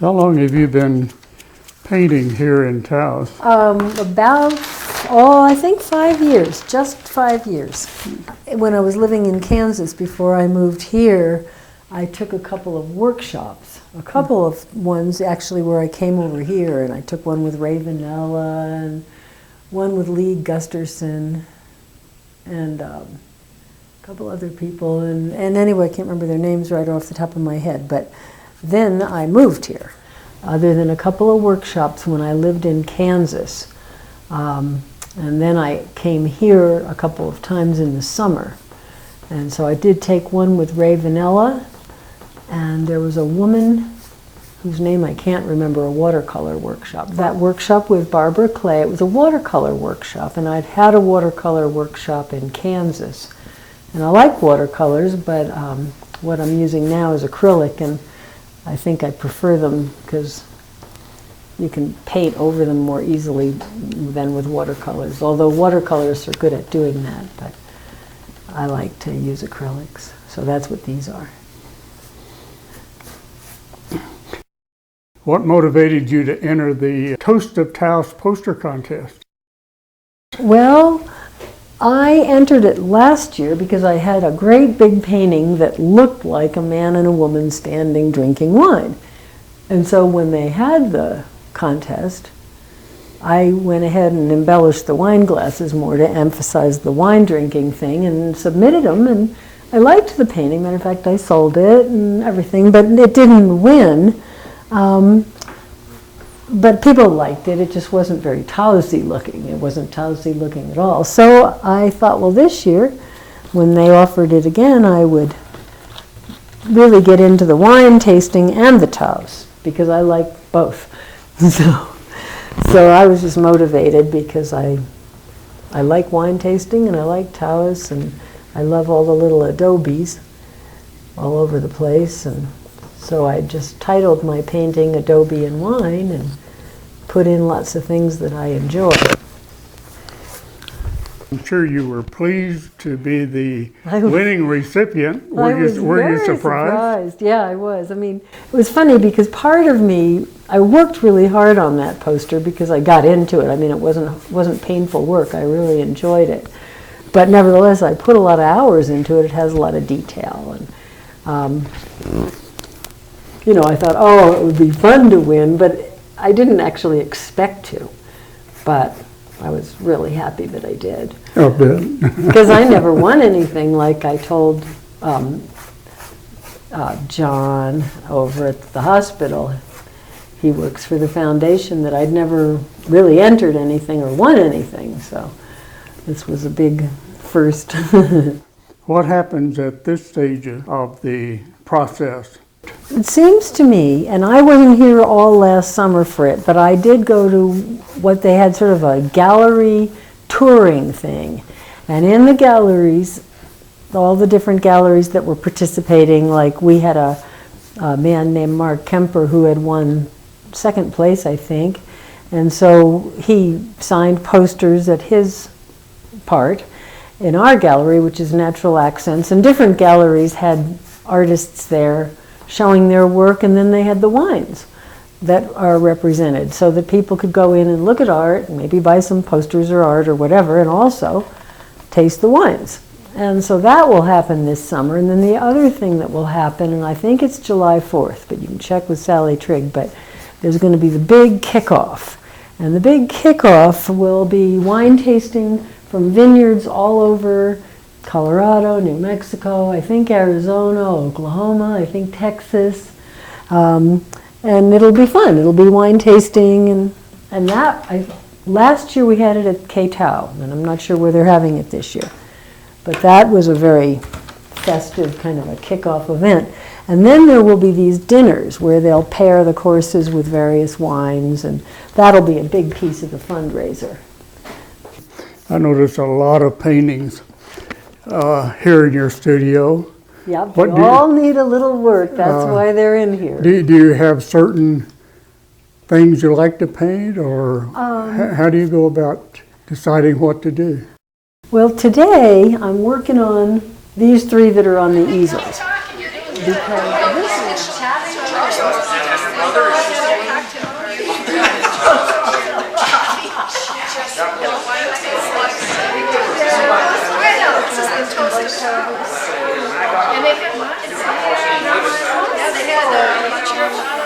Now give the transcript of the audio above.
How long have you been painting here in Taos? I think 5 years, just 5 years. When I was living in Kansas before I moved here, I took a couple of workshops, a couple of ones actually where I came over here, and I took one with Ray Vanilla and one with Lee Gusterson and a couple other people, and anyway, I can't remember their names right off the top of my head, but then I moved here. Other than a couple of workshops when I lived in Kansas. And then I came here a couple of times in the summer. And so I did take one with Ray Vanilla, and there was a woman whose name I can't remember, a watercolor workshop. That workshop with Barbara Clay, it was a watercolor workshop, and I'd had a watercolor workshop in Kansas. And I like watercolors, but what I'm using now is acrylic, and I think I prefer them because you can paint over them more easily than with watercolors, although watercolors are good at doing that, but I like to use acrylics, so that's what these are. What motivated you to enter the Toast of Taos poster contest? Well, I entered it last year because I had a great big painting that looked like a man and a woman standing drinking wine. And so when they had the contest, I went ahead and embellished the wine glasses more to emphasize the wine drinking thing and submitted them, and I liked the painting. Matter of fact, I sold it and everything, but it didn't win. But people liked it. It just wasn't very Taos-y looking. It wasn't Taos-y looking at all. So I thought, well, this year, when they offered it again, I would really get into the wine tasting and the Taos, because I like both. So I was just motivated because I like wine tasting and I like Taos, and I love all the little adobes all over the place, and so I just titled my painting Adobe and Wine and put in lots of things that I enjoy. I'm sure you were pleased to be the winning recipient. Were you surprised? Yeah, I was. I mean, it was funny because part of me, I worked really hard on that poster because I got into it. I mean, it wasn't painful work. I really enjoyed it. But nevertheless, I put a lot of hours into it. It has a lot of detail. And, you know, I thought, oh, it would be fun to win, but I didn't actually expect to. But I was really happy that I did. Oh, good. Because I never won anything, like I told John over at the hospital. He works for the foundation, that I'd never really entered anything or won anything. So this was a big first. What happens at this stage of the process? It seems to me, and I wasn't here all last summer for it, but I did go to what they had, sort of a gallery touring thing. And in the galleries, all the different galleries that were participating, like we had a man named Mark Kemper who had won second place, I think. And so he signed posters at his part in our gallery, which is Natural Accents. And different galleries had artists there showing their work, and then they had the wines that are represented so that people could go in and look at art, maybe buy some posters or art or whatever, and also taste the wines. And so that will happen this summer. And then the other thing that will happen, and I think it's July 4th, but you can check with Sally Trigg, but there's going to be the big kickoff. And the big kickoff will be wine tasting from vineyards all over Colorado, New Mexico, I think Arizona, Oklahoma, I think Texas, and it'll be fun. It'll be wine tasting, and that, last year we had it at Taos, and I'm not sure where they're having it this year, but that was a very festive kind of a kickoff event. And then there will be these dinners where they'll pair the courses with various wines, and that'll be a big piece of the fundraiser. I noticed a lot of paintings here in your studio. Yeah, they all need a little work. That's why they're in here. Do you have certain things you like to paint, or how do you go about deciding what to do? Well, today I'm working on these three that are on the easels. Because this is And they had, yeah, they had a